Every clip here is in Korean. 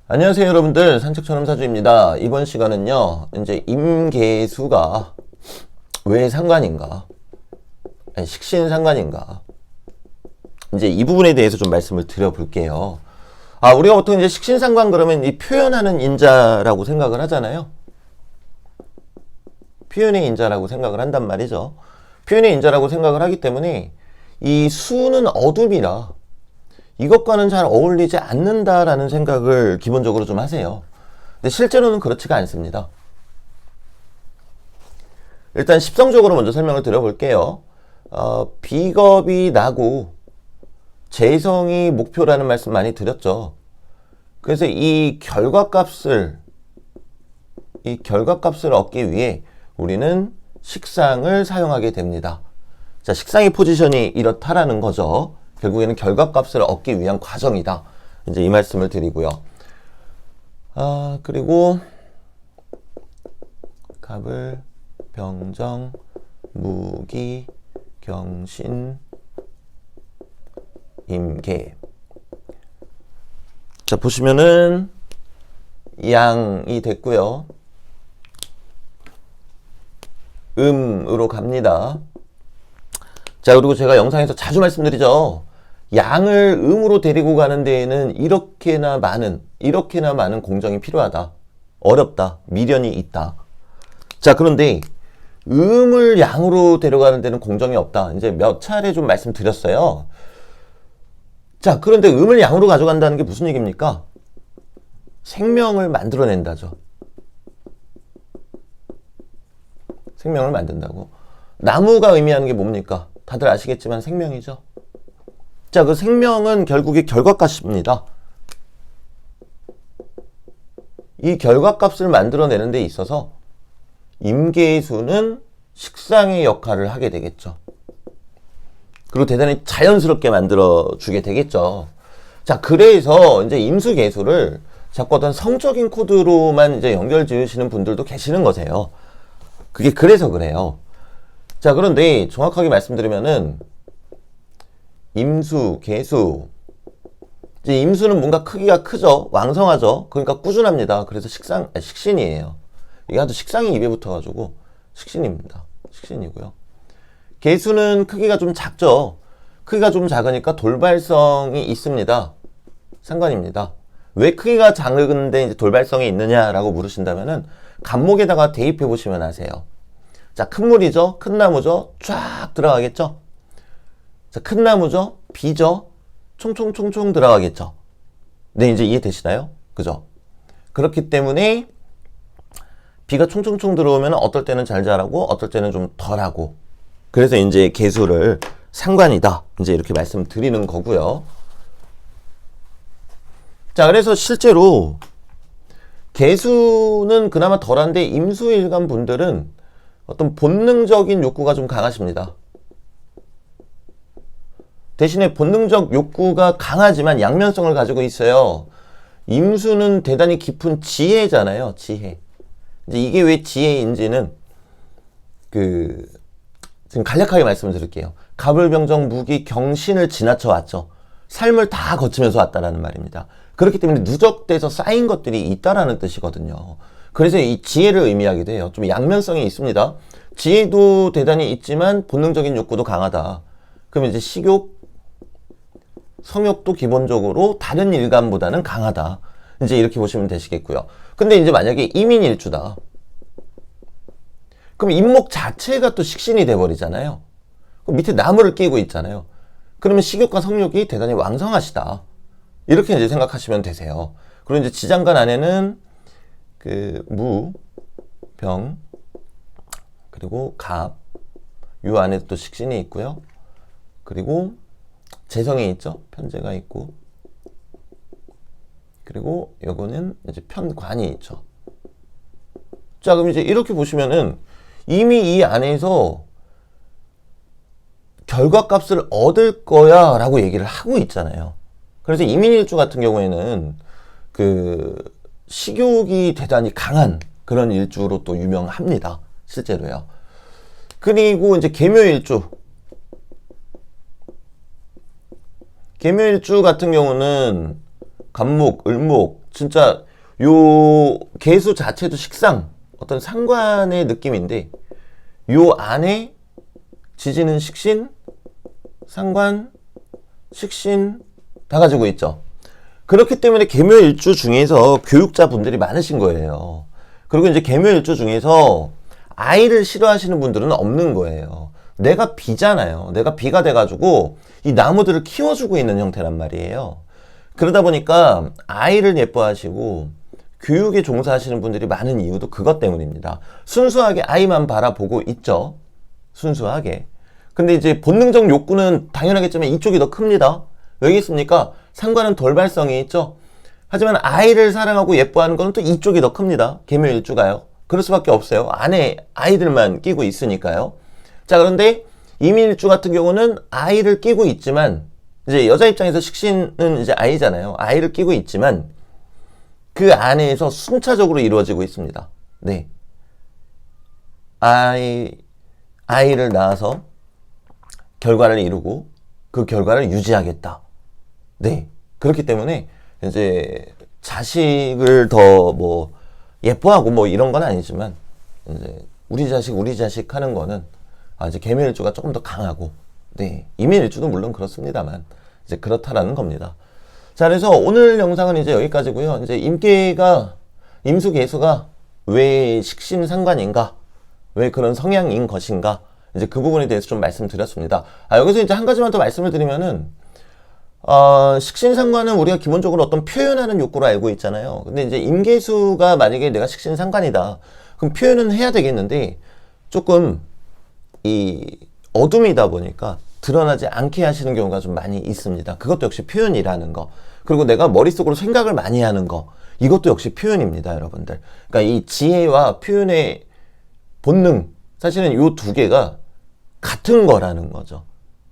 안녕하세요 여러분들, 산책처럼 사주입니다. 이번 시간은요 이제 임계수가 왜 상관인가, 아니, 식신 상관인가, 이제 이 부분에 대해서 좀 말씀을 드려볼게요. 우리가 보통 이제 식신 상관 그러면 이 표현하는 인자라고 생각을 하잖아요. 표현의 인자라고 생각을 한단 말이죠. 표현의 인자라고 생각을 하기 때문에 이 수는 어둠이라 이것과는 잘 어울리지 않는다라는 생각을 기본적으로 좀 하세요. 근데 실제로는 그렇지가 않습니다. 일단 십성적으로 먼저 설명을 드려볼게요. 비겁이 나고 재성이 목표라는 말씀 많이 드렸죠. 그래서 이 결과값을 얻기 위해 우리는 식상을 사용하게 됩니다. 자, 식상의 포지션이 이렇다라는 거죠. 결국에는 결과값을 얻기 위한 과정이다. 이제 이 말씀을 드리고요. 그리고 갑을, 병정, 무기, 경신, 임계. 자, 보시면은 양이 됐고요. 음으로 갑니다. 자, 그리고 제가 영상에서 자주 말씀드리죠. 양을 음으로 데리고 가는 데에는 이렇게나 많은 공정이 필요하다. 어렵다. 미련이 있다. 자, 그런데 음을 양으로 데려가는 데는 공정이 없다. 이제 몇 차례 좀 말씀드렸어요. 자, 그런데 음을 양으로 가져간다는 게 무슨 얘기입니까? 생명을 만들어낸다죠. 생명을 만든다고. 나무가 의미하는 게 뭡니까? 다들 아시겠지만 생명이죠. 자, 그 생명은 결국에 결과값입니다. 이 결과값을 만들어내는 데 있어서 임계수는 식상의 역할을 하게 되겠죠. 그리고 대단히 자연스럽게 만들어주게 되겠죠. 자, 그래서 이제 임수계수를 자꾸 어떤 성적인 코드로만 이제 연결 지으시는 분들도 계시는 거세요. 그게 그래서 그래요. 자, 그런데 정확하게 말씀드리면은 임수, 계수. 이제 임수는 뭔가 크기가 크죠. 왕성하죠. 그러니까 꾸준합니다. 그래서 식신이에요. 이게 아주 식상이 입에 붙어가지고 식신입니다. 식신이고요. 계수는 크기가 좀 작죠. 크기가 좀 작으니까 돌발성이 있습니다. 상관입니다. 왜 크기가 작은데 이제 돌발성이 있느냐라고 물으신다면은 간목에다가 대입해 보시면 아세요. 자, 큰 물이죠. 큰 나무죠. 쫙 들어가겠죠. 자, 큰 나무죠. 비죠. 총총총총 들어가겠죠. 네, 이제 이해되시나요? 그죠? 그렇기 때문에 비가 총총총 들어오면 어떨 때는 잘 자라고 어떨 때는 좀 덜하고, 그래서 이제 계수를 상관이다. 이제 이렇게 말씀드리는 거고요. 자, 그래서 실제로 계수는 그나마 덜한데 임수일간 분들은 어떤 본능적인 욕구가 좀 강하십니다. 대신에 본능적 욕구가 강하지만 양면성을 가지고 있어요. 임수는 대단히 깊은 지혜잖아요. 지혜. 이제 이게 왜 지혜인지는 지금 간략하게 말씀을 드릴게요. 갑을병정 무기 경신을 지나쳐 왔죠. 삶을 다 거치면서 왔다라는 말입니다. 그렇기 때문에 누적돼서 쌓인 것들이 있다라는 뜻이거든요. 그래서 이 지혜를 의미하기도 해요. 좀 양면성이 있습니다. 지혜도 대단히 있지만 본능적인 욕구도 강하다. 그러면 이제 식욕, 성욕도 기본적으로 다른 일간보다는 강하다. 이제 이렇게 보시면 되시겠고요. 근데 이제 만약에 이민일주다. 그럼 임목 자체가 또 식신이 돼버리잖아요. 그럼 밑에 나무를 끼고 있잖아요. 그러면 식욕과 성욕이 대단히 왕성하시다. 이렇게 이제 생각하시면 되세요. 그리고 이제 지장간 안에는 무, 병, 그리고 갑, 요 안에 또 식신이 있고요. 그리고 재성이 있죠. 편재가 있고. 그리고 요거는 이제 편관이 있죠. 자, 그럼 이제 이렇게 보시면은 이미 이 안에서 결과값을 얻을 거야 라고 얘기를 하고 있잖아요. 그래서 이민일주 같은 경우에는 식욕이 대단히 강한 그런 일주로 또 유명합니다. 실제로요. 그리고 이제 계묘일주. 계묘일주 같은 경우는 간목, 을목, 진짜 요 개수 자체도 식상, 어떤 상관의 느낌인데 요 안에 지지는 식신, 상관, 식신 다 가지고 있죠. 그렇기 때문에 계묘일주 중에서 교육자분들이 많으신 거예요. 그리고 이제 계묘일주 중에서 아이를 싫어하시는 분들은 없는 거예요. 내가 비잖아요. 내가 비가 돼가지고 이 나무들을 키워주고 있는 형태란 말이에요. 그러다 보니까 아이를 예뻐하시고 교육에 종사하시는 분들이 많은 이유도 그것 때문입니다. 순수하게 아이만 바라보고 있죠. 순수하게. 근데 이제 본능적 욕구는 당연하겠지만 이쪽이 더 큽니다. 왜 있습니까? 상관은 돌발성이 있죠. 하지만 아이를 사랑하고 예뻐하는 거는 또 이쪽이 더 큽니다. 계묘일주가요. 그럴 수밖에 없어요. 안에 아이들만 끼고 있으니까요. 자, 그런데 이민일주 같은 경우는 아이를 끼고 있지만 이제 여자 입장에서 식신은 이제 아이잖아요. 아이를 끼고 있지만 그 안에서 순차적으로 이루어지고 있습니다. 네. 아이를 낳아서 결과를 이루고 그 결과를 유지하겠다. 네. 그렇기 때문에 이제 자식을 더 뭐 예뻐하고 뭐 이런 건 아니지만 이제 우리 자식 하는 거는 이제 계묘일주가 조금 더 강하고 네. 임인일주도 물론 그렇습니다만 이제 그렇다라는 겁니다. 자, 그래서 오늘 영상은 이제 여기까지고요. 이제 임수개수가 왜 식신상관인가? 왜 그런 성향인 것인가? 이제 그 부분에 대해서 좀 말씀드렸습니다. 여기서 이제 한 가지만 더 말씀을 드리면은, 식신상관은 우리가 기본적으로 어떤 표현하는 욕구로 알고 있잖아요. 근데 이제 임계수가 만약에 내가 식신상관이다. 그럼 표현은 해야 되겠는데, 조금, 이, 어둠이다 보니까 드러나지 않게 하시는 경우가 좀 많이 있습니다. 그것도 역시 표현이라는 거. 그리고 내가 머릿속으로 생각을 많이 하는 거. 이것도 역시 표현입니다, 여러분들. 그러니까 이 지혜와 표현의 본능. 사실은 요 두 개가 같은 거라는 거죠.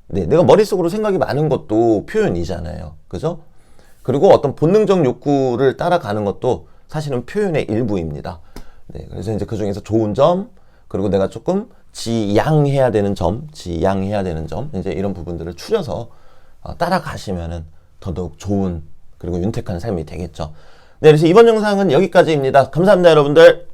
네, 내가 머릿속으로 생각이 많은 것도 표현이잖아요. 그죠? 그리고 어떤 본능적 욕구를 따라가는 것도 사실은 표현의 일부입니다. 네, 그래서 이제 그 중에서 좋은 점, 그리고 내가 조금 지양해야 되는 점, 이제 이런 부분들을 추려서 따라가시면은 더더욱 좋은, 그리고 윤택한 삶이 되겠죠. 네, 그래서 이번 영상은 여기까지입니다. 감사합니다, 여러분들.